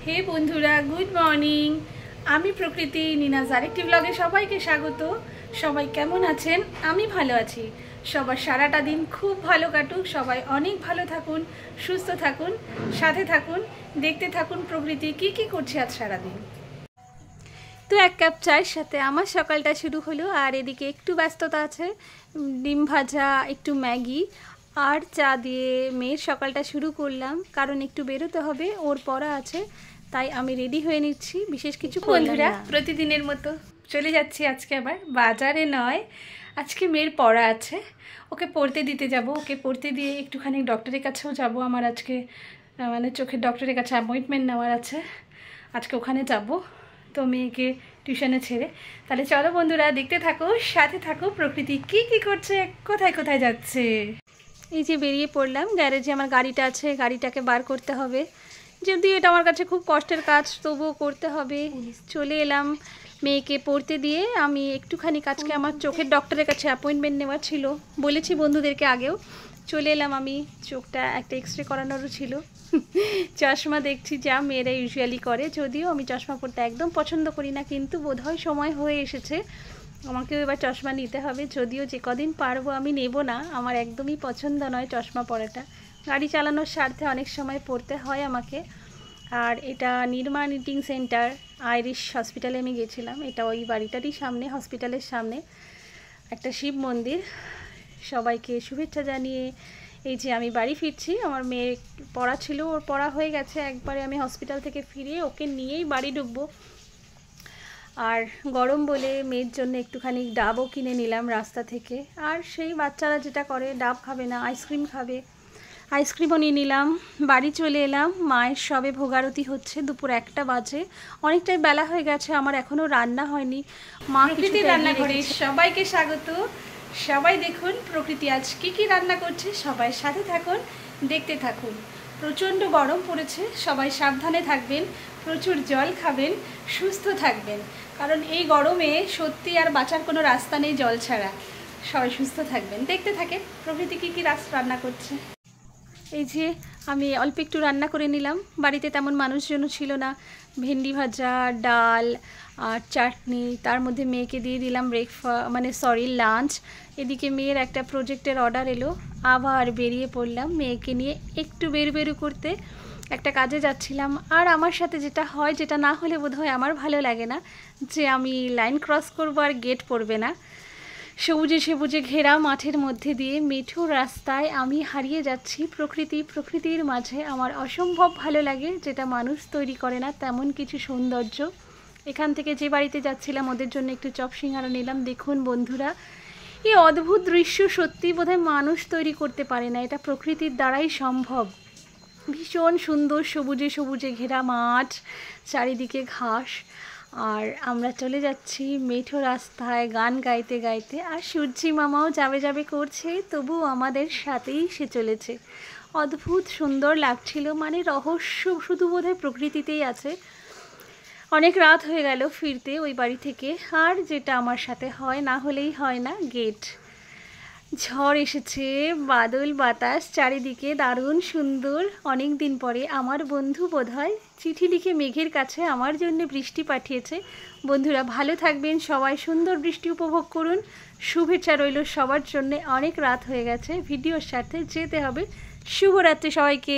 হে বন্ধুরা, good morning. আমি প্রকৃতি, নিনাজ আরেকটি ব্লগে সবাইকে স্বাগত। সবাই কেমন আছেন? আমি ভালো আছি। সবার সারাটা দিন খুব ভালো কাটুক, সবাই অনেক ভালো থাকুন, সুস্থ থাকুন, সাথে থাকুন, দেখতে থাকুন প্রকৃতি কি কি করছে আজ সারাদিন। তো এক কাপ চায়ের সাথে আমার সকালটা শুরু হলো। আর এদিকে একটু ব্যস্ততা আছে, ডিম ভাজা, একটু ম্যাগি আর চা দিয়ে মেয়ের সকালটা শুরু করলাম। কারণ একটু বেরোতে হবে, ওর পড়া আছে, তাই আমি রেডি হয়ে নিচ্ছি। বিশেষ কিছু বন্ধুরা, প্রতিদিনের মতো চলে যাচ্ছি আজকে আবার বাজারে নয়, আজকে মেয়ের পড়া আছে, ওকে পড়তে দিতে যাব। ওকে পড়তে দিয়ে একটুখানি ডক্টরের কাছেও যাব। আমার আজকে মানে চোখের ডক্টরের কাছে অ্যাপয়েন্টমেন্ট নেওয়ার আছে, আজকে ওখানে যাব। তো মেয়েকে টিউশনে ছেড়ে, তাহলে চলো বন্ধুরা দেখতে থাকো, সাথে থাকো প্রকৃতি কি কি করছে, কোথায় কোথায় যাচ্ছে। এই যে বেরিয়ে পড়লাম, গ্যারেজে আমার গাড়িটা আছে, গাড়িটাকে বার করতে হবে। যদিও এটা আমার কাছে খুব কষ্টের কাজ, তবুও করতে হবে। চলে এলাম মেয়েকে পড়তে দিয়ে। আমি একটুখানি আজকে আমার চোখের ডক্টরের কাছে অ্যাপয়েন্টমেন্ট নেওয়ার ছিল, বলেছি বন্ধুদেরকে আগেও। চলে এলাম আমি, চোখটা একটা এক্সরে করানোরও ছিল। চশমা দেখছি যা মেয়েরা ইউজুয়ালি করে, যদিও আমি চশমা পরতে একদম পছন্দ করি না, কিন্তু বোধহয় সময় হয়ে এসেছে, আমাকেও এবার চশমা নিতে হবে। যদিও যে কদিন পারবো আমি নেব না, আমার একদমই পছন্দ নয় চশমা পরাটা। গাড়ি চালানোর স্বার্থে অনেক সময় পড়তে হয় আমাকে। আর এটা নির্মা নিটিং সেন্টার, আইরিশ হসপিটালে আমি গেছিলাম। এটা ওই বাড়িটারই সামনে, হসপিটালের সামনে একটা শিব মন্দির। সবাইকে শুভেচ্ছা জানিয়ে এই যে আমি বাড়ি ফিরছি। আমার মেয়ে পড়া ছিল, ওর পড়া হয়ে গেছে, একবারে আমি হসপিটাল থেকে ফিরে ওকে নিয়েই বাড়ি ঢুকবো। আর গরম বলে মেয়ের জন্য একটুখানি ডাবও কিনে নিলাম রাস্তা থেকে। আর সেই বাচ্চারা যেটা করে, ডাব খাবে না, আইসক্রিম খাবে, আইসক্রিমও নিয়ে নিলাম। বাড়ি চলে এলাম, মায়ের সবে ভোগারতি হচ্ছে, দুপুর 1টা বাজে, অনেকটাই বেলা হয়ে গেছে, আমার এখনও রান্না হয়নি। মা প্রকৃতির রান্নাঘরে সবাইকে স্বাগত। সবাই দেখুন প্রকৃতি আজ কি কি রান্না করছে, সবাই সাথে থাকুন, দেখতে থাকুন। প্রচণ্ড গরম পড়েছে, সবাই সাবধানে থাকবেন, প্রচুর জল খাবেন, সুস্থ থাকবেন, কারণ এই গরমে সত্যি আর বাঁচার কোনো রাস্তা নেই জল ছাড়া। সবাই সুস্থ থাকবেন, দেখতে থাকেন প্রকৃতি কী কী রান্না করছে। এই যে আমি অল্প একটু রান্না করে নিলাম, বাড়িতে তেমন মানুষজনও ছিল না। ভেন্ডি ভাজা, ডাল আর চাটনি, তার মধ্যে মেয়েকে দিয়ে দিলাম লাঞ্চ। এদিকে মেয়ের একটা প্রজেক্টের অর্ডার এলো, আবার বেরিয়ে পড়লাম মেয়েকে নিয়ে একটু বেরু করতে। একটা কাজে যাচ্ছিলাম। আর আমার সাথে যেটা হয়, যেটা না হলে বোধহয় আমার ভালো লাগে না, যে আমি লাইন ক্রস করবো আর গেট পড়বে না। সবুজে সবুজে ঘেরা মাঠের মধ্যে দিয়ে মেঠো রাস্তায় আমি হারিয়ে যাচ্ছি প্রকৃতির মাঝে। আমার অসম্ভব ভালো লাগে, যেটা মানুষ তৈরি করে না তেমন কিছু সৌন্দর্য। এখান থেকে যে বাড়িতে যাচ্ছিলাম ওদের জন্য একটু চপ সিঙ্গারা নিলাম। দেখুন বন্ধুরা, এই অদ্ভুত দৃশ্য সত্যি বোধহয় মানুষ তৈরি করতে পারে না, এটা প্রকৃতির দ্বারাই সম্ভব। ভীষণ সুন্দর সবুজে সবুজে ঘেরা মাঠ, চারিদিকে ঘাস, আর আমরা চলে যাচ্ছি মেঠো রাস্তায় গান গাইতে গাইতে। আর সূর্যি মামাও যাবে করছে, তবু আমাদের সাথেই সে চলেছে। অদ্ভুত সুন্দর লাগছিল, মানে রহস্য শুধু বোধহয় প্রকৃতিতেই আছে। অনেক রাত হয়ে গেল ফিরতে ওই বাড়ি থেকে। আর যেটা আমার সাথে হয়, না হলেই হয় না, গেট। ঝড় এসেছে, বাদল বাতাস চারিদিকে, দারুণ সুন্দর। অনেক দিন পরে আমার বন্ধু বোধহয় চিঠি লিখে মেঘের কাছে আমার জন্য বৃষ্টি পাঠিয়েছে। বন্ধুরা ভালো থাকবেন সবাই, সুন্দর বৃষ্টি উপভোগ করুন। শুভেচ্ছা রইল সবার জন্য। অনেক রাত হয়ে গেছে, ভিডিওর সাথে যেতে হবে। শুভরাত্রি সবাইকে।